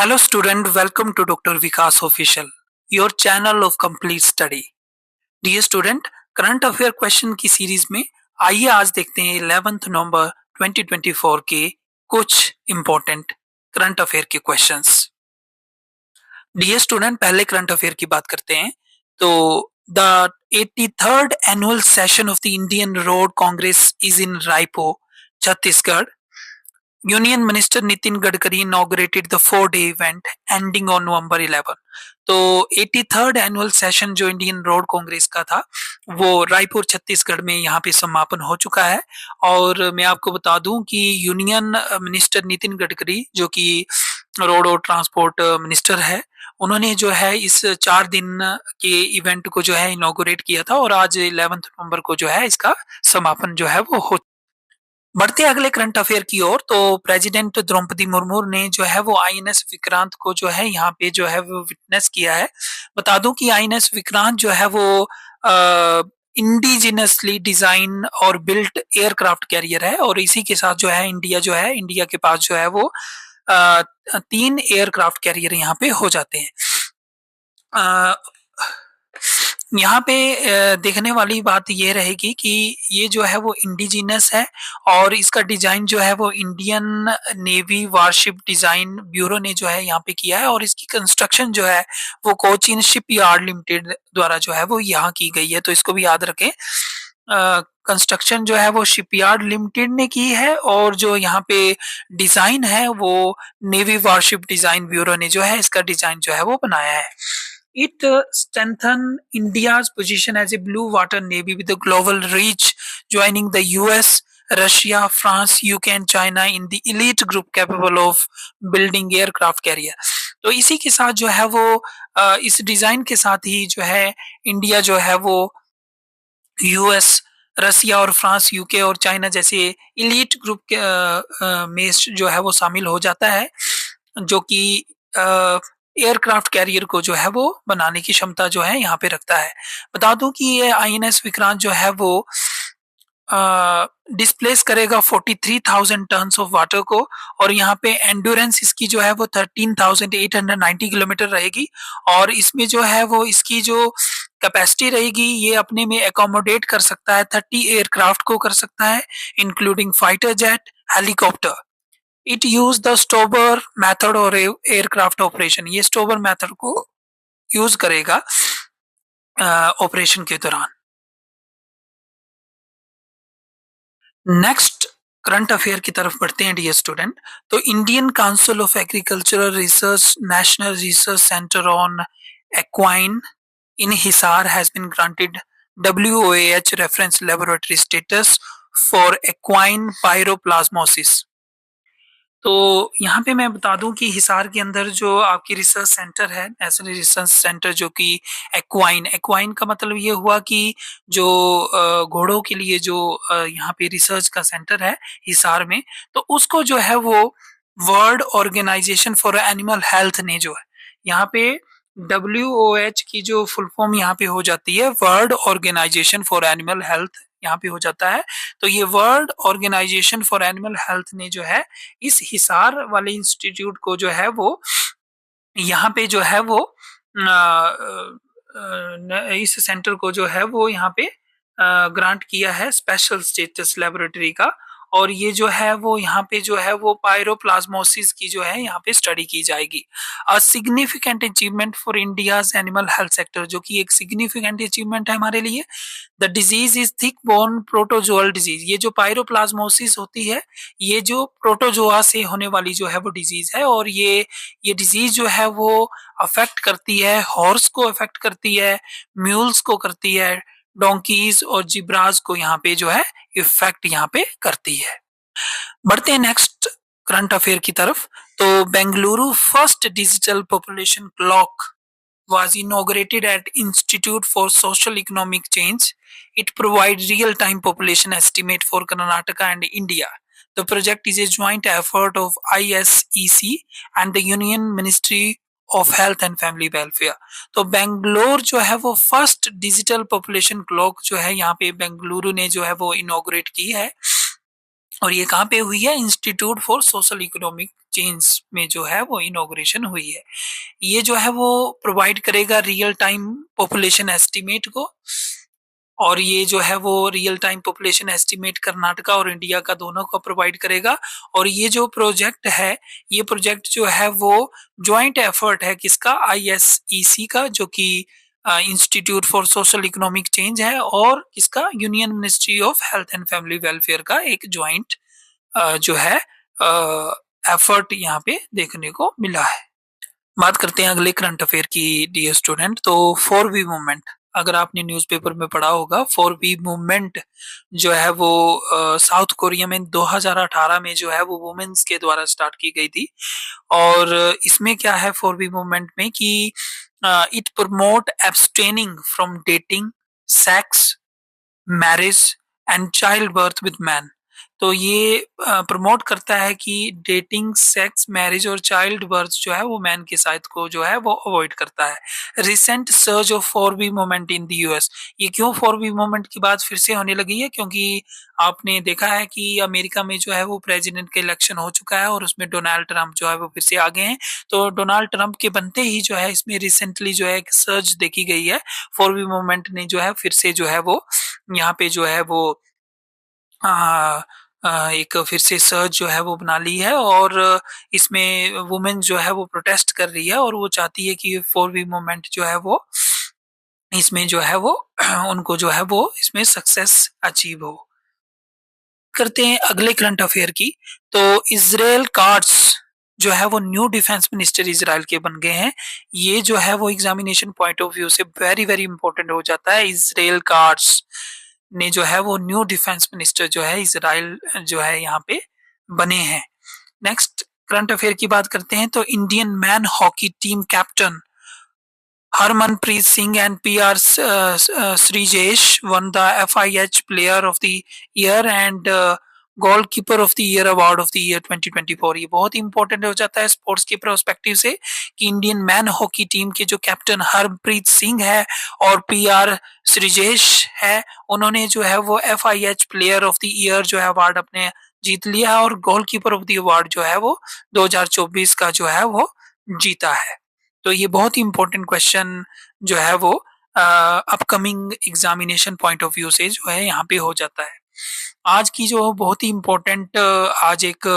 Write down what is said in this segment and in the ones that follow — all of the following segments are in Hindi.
Hello student, welcome to Dr. Vikas Official, your channel of complete study. Dear student, current affair question की सीरीज में आइए आज देखते हैं 11 नवंबर 2024 के कुछ इंपॉर्टेंट करंट अफेयर के क्वेश्चंस। डियर स्टूडेंट, पहले करंट अफेयर की बात करते हैं। तो the 83rd annual session of the Indian road Congress is in Raipur, Chhattisgarh. Union minister Nitin Gadkari inaugurated the 4-day event ending on November 11. तो 83rd एनुअल सेशन जो इंडियन रोड कांग्रेस का था वो रायपुर छत्तीसगढ़ में यहाँ पे समापन हो चुका है। और मैं आपको बता दूं कि यूनियन मिनिस्टर नितिन गडकरी जो कि रोड और ट्रांसपोर्ट मिनिस्टर है, उन्होंने जो है इस 4 दिन के इवेंट को जो है इनॉग्रेट किया था और आज 11 नवंबर को जो है इसका समापन जो है वो हो। बढ़ते अगले करंट अफेयर की ओर, तो प्रेसिडेंट द्रौपदी मुर्मू ने जो है वो आईएनएस विक्रांत को जो है यहाँ पे जो है वो विटनेस किया है। बता दूं कि आईएनएस विक्रांत जो है वो इंडिजिनसली डिजाइन और बिल्ट एयरक्राफ्ट कैरियर है और इसी के साथ जो है इंडिया के पास जो है वो 3 एयरक्राफ्ट कैरियर यहाँ पे हो जाते हैं। यहाँ पे देखने वाली बात ये रहेगी कि ये जो है वो इंडिजिनस है और इसका डिजाइन जो है वो Indian navy warship design bureau ने जो है यहाँ पे किया है और इसकी कंस्ट्रक्शन जो है वो कोचीन शिपयार्ड लिमिटेड द्वारा जो है वो यहाँ की गई है। तो इसको भी याद रखें, कंस्ट्रक्शन जो है वो शिपयार्ड लिमिटेड ने की है और जो यहाँ पे डिजाइन है वो नेवी वारशिप डिजाइन ब्यूरो ने जो है इसका डिजाइन जो है वो बनाया है। It strengthened India's position as a blue water navy with a global reach, joining the US, Russia, France, UK and China in the elite group capable of building aircraft carrier. तो इसी के साथ जो है वो इस डिजाइन के साथ ही जो है इंडिया जो है वो यूएस, रसिया और फ्रांस, यूके और चाइना जैसे इलीट ग्रुप के में जो है वो शामिल हो जाता है, जो कि एयरक्राफ्ट कैरियर को जो है वो बनाने की क्षमता जो है यहाँ पे रखता है। बता दूं कि ये आईएनएस विक्रांत जो है वो डिस्प्लेस करेगा 43,000 टन्स ऑफ वाटर को और यहाँ पे एंड्योरेंस इसकी जो है वो 13,890 किलोमीटर रहेगी और इसमें जो है वो इसकी जो कैपेसिटी रहेगी ये अपने में एकोमोडेट कर सकता है 30 एयरक्राफ्ट को कर सकता है, including fighter jet, helicopter. It use the STOBAR method और एयरक्राफ्ट ऑपरेशन, ये स्टोबर मेथड को यूज करेगा ऑपरेशन के दौरान। नेक्स्ट करंट अफेयर की तरफ बढ़ते हैं डियर स्टूडेंट। तो Indian council of agricultural research national research centre on equine in Hisar has been granted WOAH reference laboratory status for equine piroplasmosis. तो यहाँ पे मैं बता दूं कि हिसार के अंदर जो आपकी रिसर्च सेंटर है, नेशनल रिसर्च सेंटर, जो कि एक्वाइन का मतलब ये हुआ कि जो घोड़ों के लिए जो यहाँ पे रिसर्च का सेंटर है हिसार में, तो उसको जो है वो world organization for animal health ने जो है यहाँ पे WOH की जो फुल फॉर्म यहाँ पे हो जाती है world organization for animal health यहाँ पे हो जाता है। तो ये world organization for animal health ने जो है इस हिसार वाले इंस्टीट्यूट को जो है वो यहाँ पे जो है वो इस सेंटर को जो है वो यहाँ पे ग्रांट किया है स्पेशल स्टेटस लेबोरेटरी का और ये जो है वो यहाँ पे जो है वो पायरोप्लाज्मोसिस की जो है यहाँ पे स्टडी की जाएगी। A significant achievement for India's animal health sector, जो कि एक सिग्निफिकेंट अचीवमेंट है हमारे लिए। The disease is thick bone protozoal disease, ये जो पायरोप्लाज्मोसिस होती है ये जो प्रोटोजोआ से होने वाली जो है वो डिजीज है और ये डिजीज जो है वो अफेक्ट करती है हॉर्स को, अफेक्ट करती है म्यूल्स को, करती है डोंकीज और जिब्राज को यहाँ पे जो है इफेक्ट यहाँ पे करती है। बढ़ते हैं नेक्स्ट करंट अफेयर की तरफ। तो Bengaluru first digital population clock was inaugurated at Institute for Social Economic Change. It provides real-time population estimate for Karnataka and India. The project is a joint effort of ISEC and the Union Ministry of Health and Family Welfare. तो बेंगलोर जो है वो फर्स्ट डिजिटल पॉपुलेशन क्लॉक जो है यहाँ पे बेंगलुरु ने जो है वो इनॉग्रेट की है और ये कहाँ पे हुई है? Institute for social economic change में जो है वो इनॉग्रेशन हुई है। ये जो है वो प्रोवाइड करेगा रियल टाइम पॉपुलेशन एस्टीमेट को, और ये जो है वो real time population estimate Karnataka और इंडिया का दोनों को प्रोवाइड करेगा। और ये जो प्रोजेक्ट है, ये प्रोजेक्ट जो है वो जॉइंट एफर्ट है किसका, आईएसईसी का, जो कि institute for social economic change है, और किसका, union ministry of health and family welfare का एक जॉइंट जो है एफर्ट यहाँ पे देखने को मिला है। बात करते हैं अगले करंट अफेयर की डियर स्टूडेंट। तो 4V मूवमेंट, अगर आपने न्यूज़पेपर में पढ़ा होगा, 4V मूवमेंट जो है वो साउथ कोरिया में 2018 में जो है वो वुमेन्स के द्वारा स्टार्ट की गई थी। और इसमें क्या है 4V मूवमेंट में कि it promote abstaining from dating, sex, marriage and child birth with man. तो ये प्रमोट करता है कि डेटिंग, सेक्स, मैरिज और चाइल्ड बर्थ जो है वो मैन के साथ को जो है वो अवॉइड करता है। Recent surge of 4V movement in the US. ये क्यों 4V मूवमेंट की बात फिर से होने लगी है, क्योंकि आपने देखा है कि अमेरिका में जो है वो प्रेसिडेंट का इलेक्शन हो चुका है और उसमें डोनाल्ड ट्रंप जो है वो फिर से आ गए हैं। तो डोनाल्ड ट्रंप के बनते ही जो है इसमें रिसेंटली जो है एक सर्ज देखी गई है। 4V मूवमेंट ने जो है फिर से जो है वो यहाँ पे जो है वो एक फिर से सर्च जो है वो बना ली है, और इसमें वुमेन जो है वो प्रोटेस्ट कर रही है और वो चाहती है कि 4V मूवमेंट जो है वो इसमें जो है वो उनको जो है वो इसमें सक्सेस अचीव हो। करते हैं अगले करंट अफेयर की। तो इजराइल कार्ड्स जो है वो न्यू डिफेंस मिनिस्टर इजराइल के बन गए हैं। ये जो है वो एग्जामिनेशन पॉइंट ऑफ व्यू से वेरी वेरी इंपॉर्टेंट हो जाता है। इजराइल कार्ड्स ने जो है वो न्यू डिफेंस मिनिस्टर जो है इजराइल जो है यहाँ पे बने हैं। नेक्स्ट करंट अफेयर की बात करते हैं। तो Indian man hockey team captain Harmanpreet Singh and PR Srijesh won the FIH Player of the Year and goalkeeper of the year award of the year 2024। ये बहुत इंपॉर्टेंट हो जाता है स्पोर्ट्स के प्रोस्पेक्टिव से कि इंडियन मैन हॉकी टीम के जो कैप्टन हरमनप्रीत सिंह है और पीआर श्रीजेश है, उन्होंने जो है वो FIH player of the year जो है अवार्ड अपने जीत लिया है, और गोलकीपर ऑफ द अवार्ड जो है वो 2024 का जो है वो जीता है। तो ये बहुत ही इंपॉर्टेंट क्वेश्चन जो है वो upcoming examination point of view से जो है यहाँ पे हो जाता है। आज की जो बहुत ही इम्पोर्टेंट आज एक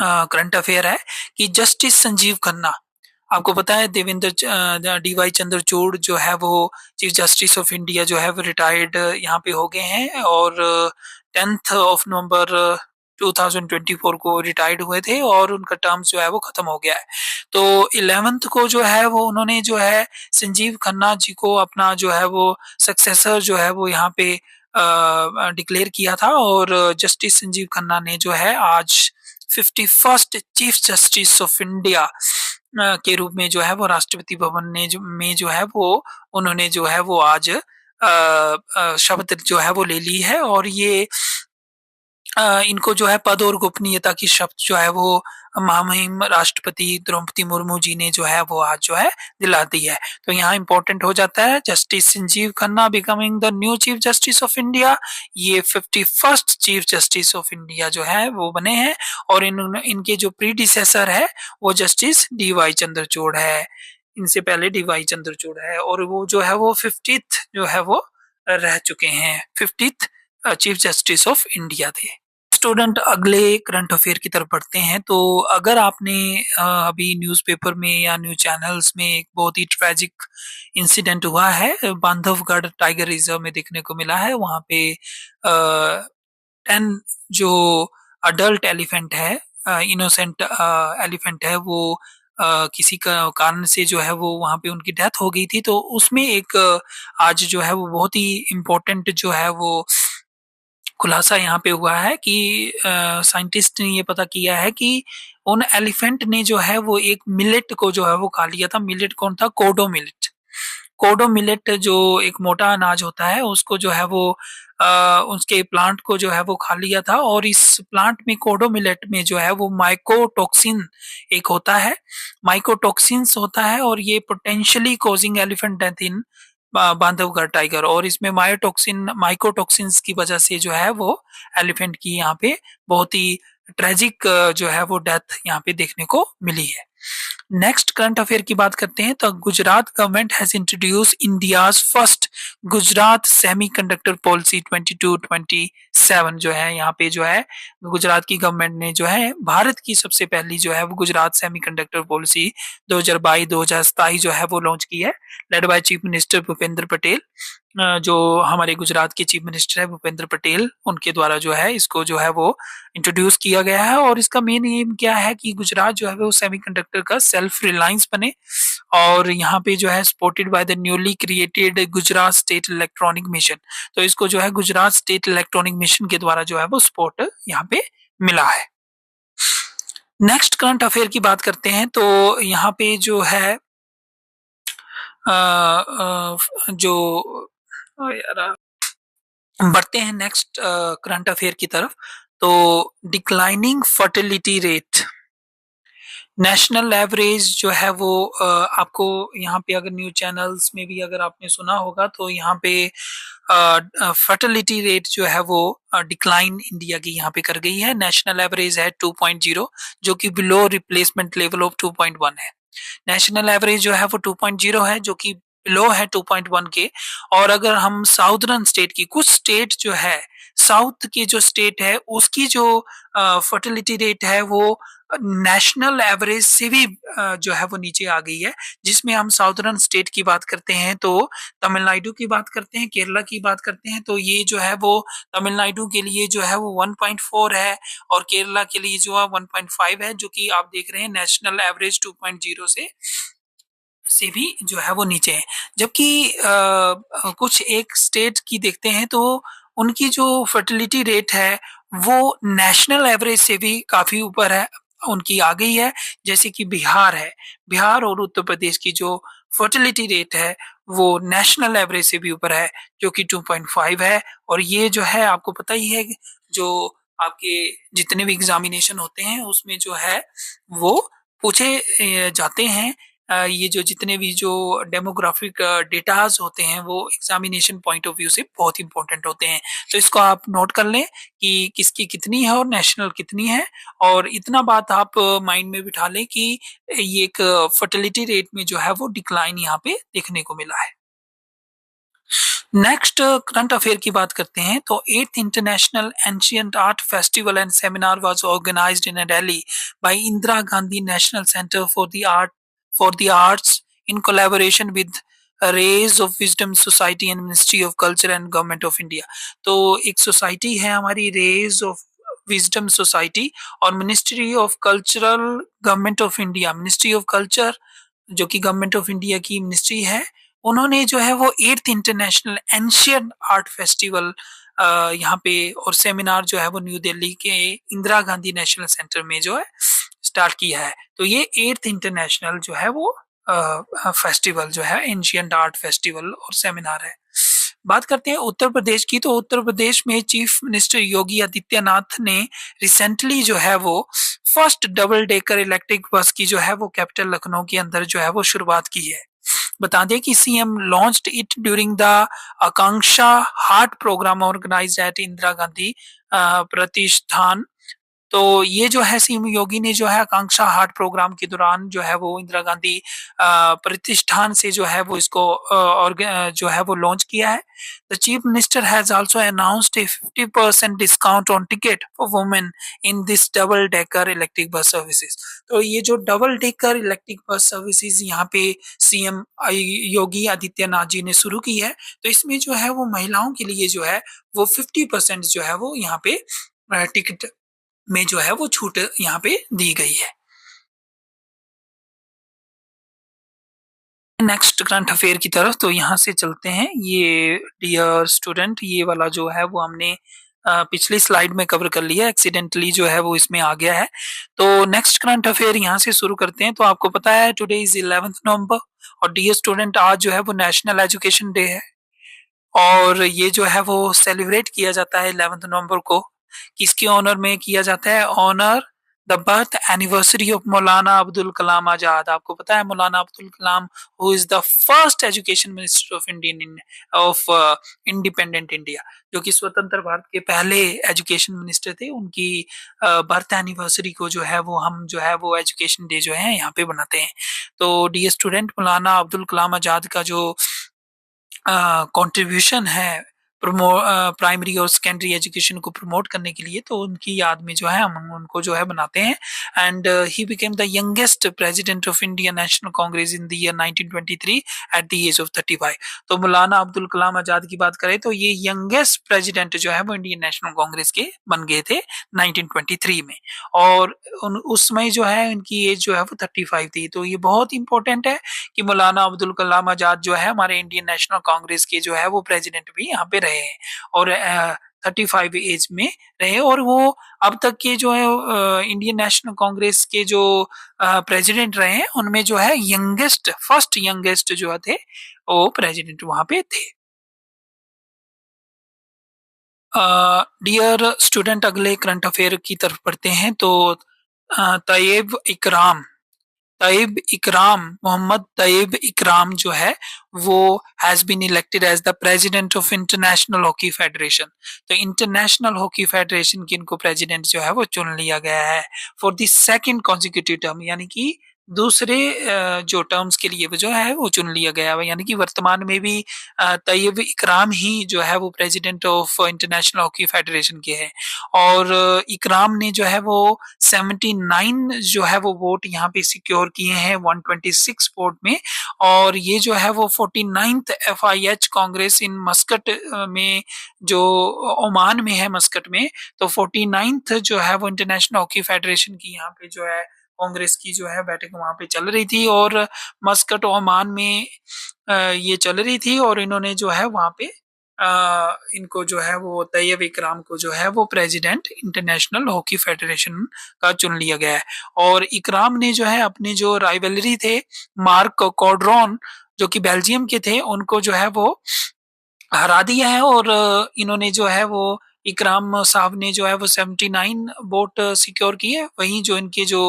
करंट अफेयर है कि जस्टिस संजीव खन्ना, आपको पता है देवेंद्र DY चंद्रचूड़ जो है वो चीफ जस्टिस ऑफ इंडिया जो है वो रिटायर्ड यहाँ पे हो गए हैं, और 10th ऑफ नवंबर 2024 को रिटायर्ड हुए थे और उनका टर्म जो है वो खत्म हो गया है। तो 11th को जो है वो उन्होंने जो है संजीव खन्ना जी को अपना जो है वो सक्सेसर जो है वो यहाँ पे डिक्लेयर किया था, और जस्टिस संजीव खन्ना ने जो है आज 51st chief justice of India के रूप में जो है वो राष्ट्रपति भवन ने में जो है वो उन्होंने जो है वो आज शपथ जो है वो ले ली है, और ये इनको जो है पद और गोपनीयता की शपथ जो है वो महामहिम राष्ट्रपति द्रौपदी मुर्मू जी ने जो है वो आज जो है दिला दी है। तो यहाँ इंपॉर्टेंट हो जाता है justice Sanjeev Khanna becoming the new chief justice of India. ये 51st chief justice of India जो है वो बने हैं, और इनके जो प्रीडिसेसर है वो जस्टिस DY चंद्रचूड़ है। इनसे पहले DY चंद्रचूड़ है, और वो जो है वो 50th जो है वो रह चुके हैं, 50th chief justice of India थे। स्टूडेंट अगले करंट अफेयर की तरफ बढ़ते हैं। तो अगर आपने अभी न्यूज़पेपर में या न्यूज़ चैनल्स में एक बहुत ही ट्रेजिक इंसिडेंट हुआ है बांधवगढ़ टाइगर रिजर्व में देखने को मिला है। वहाँ पे 10 जो अडल्ट एलिफेंट है, इनोसेंट एलिफेंट है, वो किसी का कारण से जो है वो वहाँ पे उनकी डेथ हो गई थी। तो उसमें एक आज जो है वो बहुत ही इम्पोर्टेंट जो है वो खुलासा यहाँ पे हुआ है कि साइंटिस्ट ने ये पता किया है कि उन एलिफेंट ने जो है वो एक मिलेट को जो है वो खा लिया था। मिलेट कौन था? कोडो मिलेट। कोडो मिलेट जो एक मोटा अनाज होता है उसको जो है वो उसके प्लांट को जो है वो खा लिया था, और इस प्लांट में कोडो मिलेट में जो है वो माइकोटॉक्सिन एक होता है, माइकोटॉक्सिन्स होता है, और ये potentially causing elephant death in Bandhavgarh tiger. और इसमें माइकोटॉक्सिन्स की वजह से जो है वो एलिफेंट की यहाँ पे बहुत ही ट्रेजिक जो है वो डेथ यहाँ पे देखने को मिली है। नेक्स्ट करंट अफेयर की बात करते हैं तो Gujarat government has introduce India's first Gujarat semiconductor policy 22-27 जो है यहाँ पे जो है गुजरात की गवर्नमेंट ने जो है भारत की सबसे पहली जो है वो गुजरात सेमीकंडक्टर पॉलिसी 2022-2027 जो है वो लॉन्च की है, led by chief minister Bhupendra Patel. जो हमारे गुजरात के चीफ मिनिस्टर है भूपेंद्र पटेल, उनके द्वारा जो है इसको जो है वो इंट्रोड्यूस किया गया है। और इसका मेन एम क्या है कि गुजरात जो है वो सेमीकंडक्टर का सेल्फ रिलायंस बने, और यहाँ पे जो है supported by the newly created Gujarat state electronic mission. तो इसको जो है गुजरात स्टेट इलेक्ट्रॉनिक मिशन के द्वारा जो है वो सपोर्ट यहाँ पे मिला है। नेक्स्ट करंट अफेयर की बात करते हैं तो यहाँ पे जो है जो यार बढ़ते हैं नेक्स्ट करंट अफेयर की तरफ। तो declining fertility rate, national average जो है वो आपको यहाँ पे अगर न्यूज चैनल्स में भी अगर आपने सुना होगा तो यहाँ पे फर्टिलिटी रेट जो है वो डिक्लाइन इंडिया की यहाँ पे कर गई है। नेशनल एवरेज है 2.0 जो कि बिलो रिप्लेसमेंट लेवल ऑफ 2.1 है। नेशनल एवरेज जो है वो 2.0 है जो कि लो है 2.1 के। और अगर हम साउदर्न स्टेट की, कुछ स्टेट जो है साउथ की जो स्टेट है उसकी जो फर्टिलिटी रेट है वो नेशनल एवरेज से भी जो है वो नीचे आ गई है। जिसमें हम साउदर्न स्टेट की बात करते हैं तो तमिलनाडु की बात करते हैं, केरला की बात करते हैं तो ये जो है वो तमिलनाडु के लिए जो है वो 1.4 है और केरला के लिए जो है 1.5 है, जो कि आप देख रहे हैं नेशनल एवरेज 2.0 से भी जो है वो नीचे है। जबकि कुछ एक स्टेट की देखते हैं तो उनकी जो फर्टिलिटी रेट है वो नेशनल एवरेज से भी काफी ऊपर है, उनकी आ गई है। जैसे कि बिहार है, बिहार और उत्तर प्रदेश की जो फर्टिलिटी रेट है वो नेशनल एवरेज से भी ऊपर है जो कि 2.5 है। और ये जो है आपको पता ही है जो आपके जितने भी एग्जामिनेशन होते हैं उसमें जो है वो पूछे जाते हैं। ये जो जितने भी जो डेमोग्राफिक डेटाज होते हैं वो एग्जामिनेशन पॉइंट ऑफ व्यू से बहुत इंपॉर्टेंट होते हैं। तो इसको आप नोट कर लें कि किसकी कितनी है और नेशनल कितनी है। और इतना बात आप माइंड में बिठा लें कि ये एक फर्टिलिटी रेट में जो है वो डिक्लाइन यहाँ पे देखने को मिला है। नेक्स्ट करंट अफेयर की बात करते हैं तो 8th international ancient art festival and seminar was organized in Delhi by Indira Gandhi national centre for the arts in collaboration with rays of wisdom society and ministry of culture and government of India. तो एक सोसाइटी है हमारी रेज ऑफ विजडम सोसाइटी और ministry of cultural government of India, ministry of culture जो कि गवर्नमेंट ऑफ इंडिया की मिनिस्ट्री है, उन्होंने जो है वो 8th international ancient art festival यहाँ पे और सेमिनार जो है वो न्यू दिल्ली के इंदिरा गांधी नेशनल सेंटर में जो है स्टार्ट किया है। तो ये 8th इंटरनेशनल जो है वो फेस्टिवल जो है एंशियंट आर्ट फेस्टिवल और सेमिनार है। बात करते हैं उत्तर प्रदेश की तो उत्तर प्रदेश में चीफ मिनिस्टर योगी आदित्यनाथ ने रिसेंटली जो है वो first double decker electric bus की जो है वो कैपिटल लखनऊ के अंदर जो है वो शुरुआत की है। बता दें कि CM launched it during the Akanksha heart programme organized at Indira Gandhi Pratishthan. तो ये जो है सीएम योगी ने जो है आकांक्षा हार्ट प्रोग्राम के दौरान जो है वो इंदिरा गांधी प्रतिष्ठान से जो है वो इसको जो है वो लॉन्च किया है। The chief minister has also announced A 50% discount on ticket for women in this double decker electric bus services. तो ये जो double decker electric bus services यहाँ पे सीएम योगी आदित्यनाथ जी ने शुरू की है, तो इसमें जो है वो महिलाओं के लिए जो है वो 50% जो है वो यहाँ पे टिकट में जो है वो छूट यहाँ पे दी गई है। नेक्स्ट करंट अफेयर की तरफ तो यहाँ से चलते हैं। ये डियर स्टूडेंट ये वाला जो है वो हमने पिछली स्लाइड में कवर कर लिया, एक्सीडेंटली जो है वो इसमें आ गया है। तो नेक्स्ट करंट अफेयर यहाँ से शुरू करते हैं। तो आपको पता है टुडे इज 11th नवंबर और डियर स्टूडेंट आज जो है वो नेशनल एजुकेशन डे है और ये जो है वो सेलिब्रेट किया जाता है 11th नवंबर को। किसके ऑनर में किया जाता है? Honour the birth anniversary of Maulana Abdul Kalam Azad. आपको पता है Maulana Abdul Kalam who is the first education minister of of independent India, जो कि स्वतंत्र भारत के पहले एजुकेशन मिनिस्टर थे। उनकी बर्थ एनिवर्सरी को जो है वो हम जो है वो एजुकेशन डे जो है यहाँ पे बनाते हैं। तो डियर स्टूडेंट, मौलाना अब्दुल कलाम आजाद का जो कंट्रीब्यूशन है प्राइमरी और सेकेंडरी एजुकेशन को प्रमोट करने के लिए, तो उनकी याद में जो है हम उनको जो है बनाते हैं। And he became the youngest president of Indian national Congress in the year 1923 at the age of 35। तो मौलाना अब्दुल कलाम आजाद की बात करें तो ये यंगेस्ट प्रेसिडेंट जो है वो इंडियन नेशनल कांग्रेस के बन गए थे 1923 में। और उस समय जो है इनकी एज जो है वो 35 थी। तो ये बहुत इंपॉर्टेंट है कि मौलाना अब्दुल कलाम आजाद जो है हमारे इंडियन नेशनल कांग्रेस के जो है वो प्रेसिडेंट भी यहाँ पे रहे हैं और 35 एज में रहे। और वो अब तक के जो है इंडियन नेशनल कांग्रेस के जो प्रेसिडेंट रहे हैं उनमें जो है यंगेस्ट, फर्स्ट यंगेस्ट जो थे वो प्रेसिडेंट वहां पे थे। डियर स्टूडेंट, अगले करंट अफेयर की तरफ पढ़ते हैं। तो तैयब इकराम, तैयब इकराम, मोहम्मद तैयब इकराम जो है वो has been elected as the president of international hockey federation. तो इंटरनेशनल हॉकी फेडरेशन की इनको प्रेसिडेंट जो है वो चुन लिया गया है for the second consecutive term, यानी कि दूसरे जो टर्म्स के लिए वो जो है वो चुन लिया गया है। यानी कि वर्तमान में भी तैयब इकराम ही जो है वो president of international hockey federation के हैं। और इकराम ने जो है वो 79 जो है वो वोट यहाँ पे सिक्योर किए हैं 126 वोट में। और ये जो है वो 49th FIH कांग्रेस इन मस्कट में, जो ओमान में है मस्कट में, तो 49th जो है वो इंटरनेशनल हॉकी फेडरेशन की यहाँ पे जो है कांग्रेस की जो है बैठक वहां पे चल रही थी और मस्कट ओमान में ये चल रही थी। और इन्होंने जो है वहां पे इनको जो है वो तैयब इकराम को जो है वो प्रेसिडेंट इंटरनेशनल हॉकी फेडरेशन का चुन लिया गया है। और इकराम ने जो है अपने जो राइवलरी थे मार्क कॉड्रॉन जो कि बेल्जियम के थे उनको जो है वो हरा दिया है। और इन्होंने जो है वो इकराम साहब ने जो है वो 79 वोट सिक्योर किए। वहीं जो इनके जो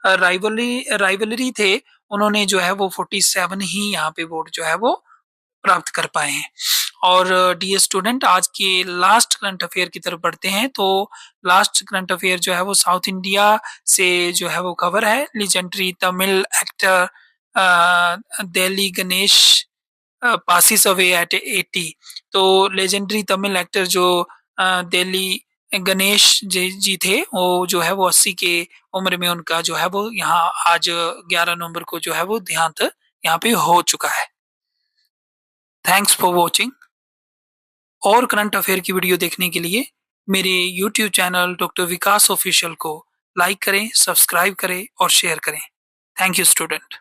राइवलरी थे उन्होंने जो है वो 47 ही यहाँ पे वोट जो है वो प्राप्त कर पाए हैं। और डियर स्टूडेंट, आज के लास्ट करंट अफेयर की तरफ बढ़ते हैं। तो लास्ट करंट अफेयर जो है वो साउथ इंडिया से जो है वो खबर है। Legendary Tamil actor Delhi Ganesh passes away at 80। तो लेजेंडरी तमिल एक्टर जो दिल्ली गणेश जी थे वो जो है वो 80 के उम्र में उनका जो है वो यहाँ आज 11 नवंबर को जो है वो देहांत यहाँ पे हो चुका है। Thanks for watching. और करंट अफेयर की वीडियो देखने के लिए मेरे YouTube चैनल डॉक्टर विकास ऑफिशियल को लाइक करें, सब्सक्राइब करें और शेयर करें। Thank you student.